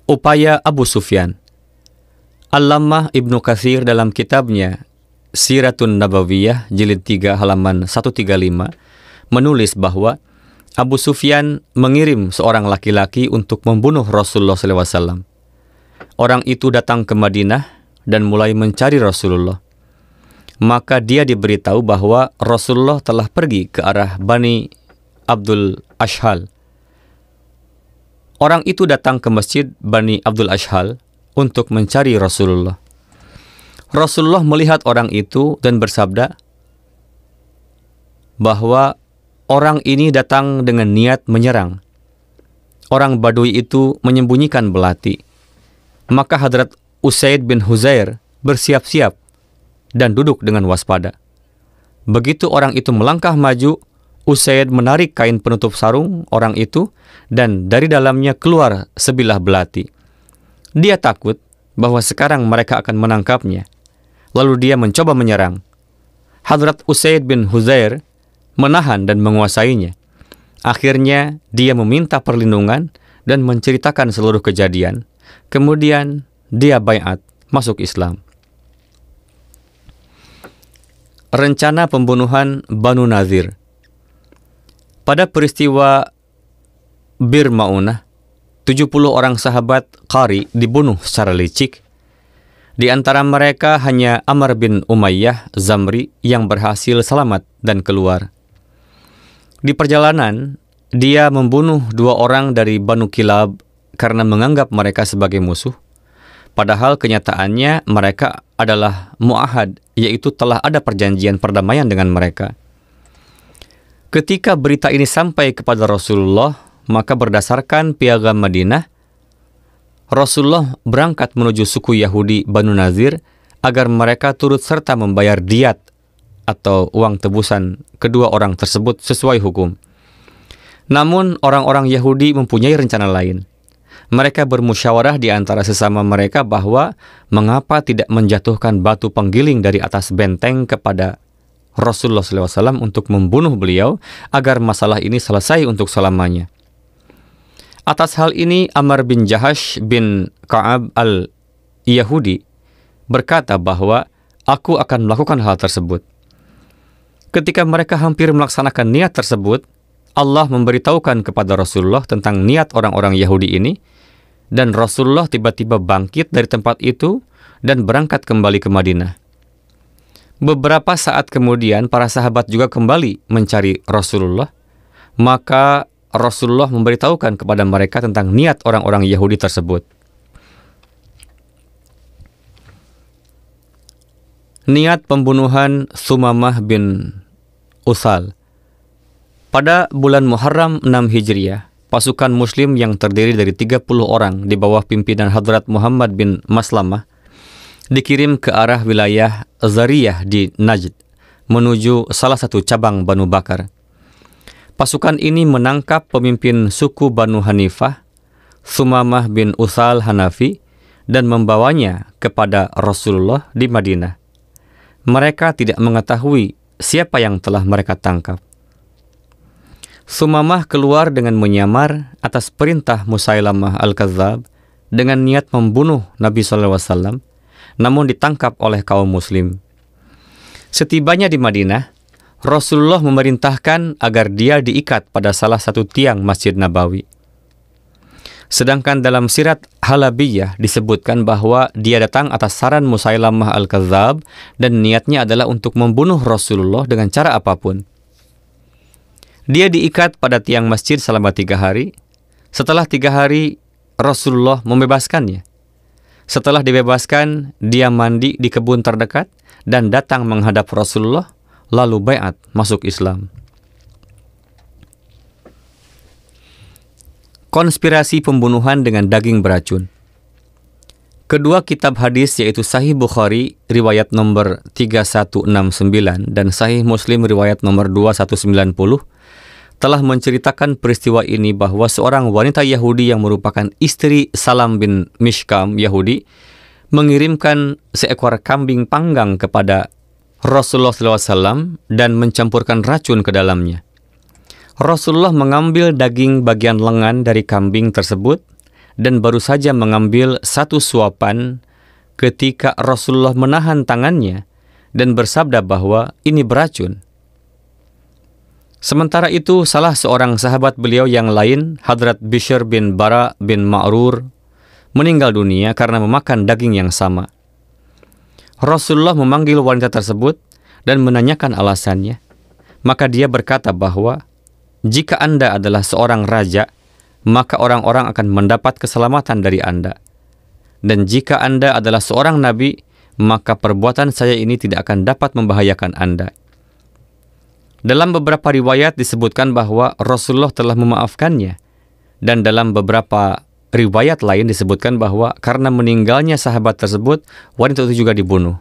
upaya Abu Sufyan. Allamah Ibnu Katsir dalam kitabnya Siratun Nabawiyah jilid 3 halaman 135 menulis bahwa Abu Sufyan mengirim seorang laki-laki untuk membunuh Rasulullah SAW. Orang itu datang ke Madinah dan mulai mencari Rasulullah. Maka dia diberitahu bahwa Rasulullah telah pergi ke arah Bani Abdul Ashhal. Orang itu datang ke masjid Bani Abdul Ashhal untuk mencari Rasulullah. Rasulullah melihat orang itu dan bersabda bahwa orang ini datang dengan niat menyerang. Orang Badui itu menyembunyikan belati. Maka Hadrat Usaid bin Huzair bersiap-siap dan duduk dengan waspada. Begitu orang itu melangkah maju, Usaid menarik kain penutup sarung orang itu dan dari dalamnya keluar sebilah belati. Dia takut bahwa sekarang mereka akan menangkapnya. Lalu dia mencoba menyerang. Hadrat Usaid bin Huzair menahan dan menguasainya. Akhirnya dia meminta perlindungan dan menceritakan seluruh kejadian. Kemudian dia baiat masuk Islam. Rencana pembunuhan Banu Nazir. Pada peristiwa Bir Ma'unah, 70 orang sahabat Qari dibunuh secara licik. Di antara mereka hanya Amr bin Umayyah Zamri yang berhasil selamat dan keluar. Di perjalanan, dia membunuh 2 orang dari Banu Kilab karena menganggap mereka sebagai musuh. Padahal kenyataannya mereka adalah mu'ahad, yaitu telah ada perjanjian perdamaian dengan mereka. Ketika berita ini sampai kepada Rasulullah, maka berdasarkan piagam Madinah, Rasulullah berangkat menuju suku Yahudi Banu Nazir agar mereka turut serta membayar diat atau uang tebusan kedua orang tersebut sesuai hukum. Namun orang-orang Yahudi mempunyai rencana lain. Mereka bermusyawarah di antara sesama mereka bahwa mengapa tidak menjatuhkan batu penggiling dari atas benteng kepada Rasulullah SAW untuk membunuh beliau agar masalah ini selesai untuk selamanya. Atas hal ini Amr bin Jahash bin Ka'ab al-Yahudi berkata bahwa aku akan melakukan hal tersebut. Ketika mereka hampir melaksanakan niat tersebut, Allah memberitahukan kepada Rasulullah tentang niat orang-orang Yahudi ini, dan Rasulullah tiba-tiba bangkit dari tempat itu dan berangkat kembali ke Madinah. Beberapa saat kemudian para sahabat juga kembali mencari Rasulullah, maka Rasulullah memberitahukan kepada mereka tentang niat orang-orang Yahudi tersebut. Niat pembunuhan Sumamah bin Utsal. Pada bulan Muharram 6 Hijriah, pasukan Muslim yang terdiri dari 30 orang di bawah pimpinan Hadrat Muhammad bin Maslamah dikirim ke arah wilayah Zariyah di Najd menuju salah satu cabang Banu Bakar. Pasukan ini menangkap pemimpin suku Banu Hanifah, Sumamah bin Utsal Hanafi, dan membawanya kepada Rasulullah di Madinah. Mereka tidak mengetahui siapa yang telah mereka tangkap. Sumamah keluar dengan menyamar atas perintah Musailamah al-Kadzab dengan niat membunuh Nabi SAW, namun ditangkap oleh kaum muslim. Setibanya di Madinah, Rasulullah memerintahkan agar dia diikat pada salah satu tiang Masjid Nabawi. Sedangkan dalam sirat Halabiyah disebutkan bahwa dia datang atas saran Musailamah al-Kadzab dan niatnya adalah untuk membunuh Rasulullah dengan cara apapun. Dia diikat pada tiang masjid selama 3 hari. Setelah 3 hari, Rasulullah membebaskannya. Setelah dibebaskan, dia mandi di kebun terdekat dan datang menghadap Rasulullah, lalu baiat masuk Islam. Konspirasi pembunuhan dengan daging beracun. Kedua kitab hadis yaitu Sahih Bukhari riwayat nomor 3169 dan Sahih Muslim riwayat nomor 2190 telah menceritakan peristiwa ini bahwa seorang wanita Yahudi yang merupakan istri Salam bin Mishkam Yahudi mengirimkan seekor kambing panggang kepada Rasulullah SAW dan mencampurkan racun ke dalamnya. Rasulullah mengambil daging bagian lengan dari kambing tersebut dan baru saja mengambil satu suapan ketika Rasulullah menahan tangannya dan bersabda bahwa ini beracun. Sementara itu, salah seorang sahabat beliau yang lain, Hadrat Bishr bin Bara bin Ma'rur, meninggal dunia karena memakan daging yang sama. Rasulullah memanggil wanita tersebut dan menanyakan alasannya. Maka dia berkata bahwa, jika Anda adalah seorang raja, maka orang-orang akan mendapat keselamatan dari Anda. Dan jika Anda adalah seorang nabi, maka perbuatan saya ini tidak akan dapat membahayakan Anda. Dalam beberapa riwayat disebutkan bahwa Rasulullah telah memaafkannya. Dan dalam beberapa riwayat lain disebutkan bahwa karena meninggalnya sahabat tersebut, wanita itu juga dibunuh.